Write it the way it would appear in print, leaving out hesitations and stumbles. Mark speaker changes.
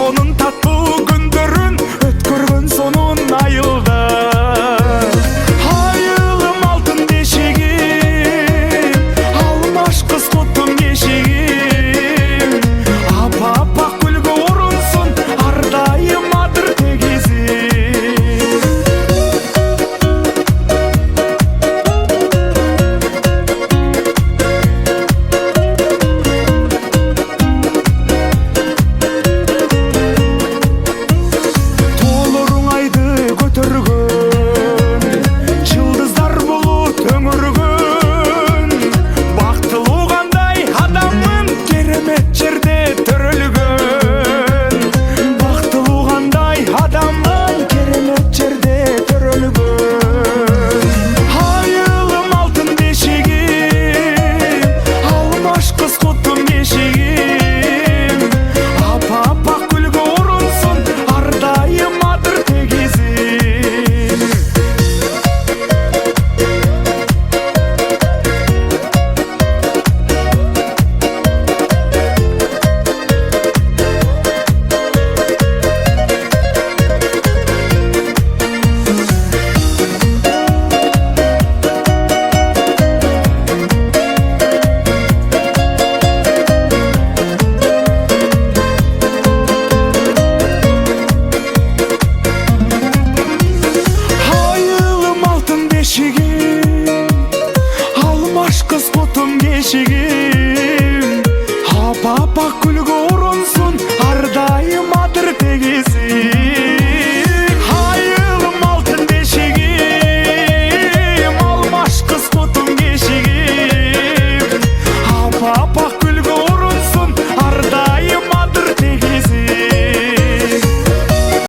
Speaker 1: Сонун таттуу күндөрүн өткөргөн сонун айылда. Айылым алтын бешигим, алмаш кыз туттум кешигим. Апа күлгө урунсун, ардайым адыр тегизим. Толоруң айды көтөргөн, жылдыздар болуп төңөргөн. Бактылуу кандай адаммын, керемет жерде төрөлгөн. Бактылуу кандай адаммын, керемет жерде төрөлгөн. Айылым алтын бешигим, алмаш кыз туттум кешигим. Апа күлгө урунсун, ардайым адыр тегизим. Айылым алтын бешигим, алмаш кыз туттум кешигим. Апа күл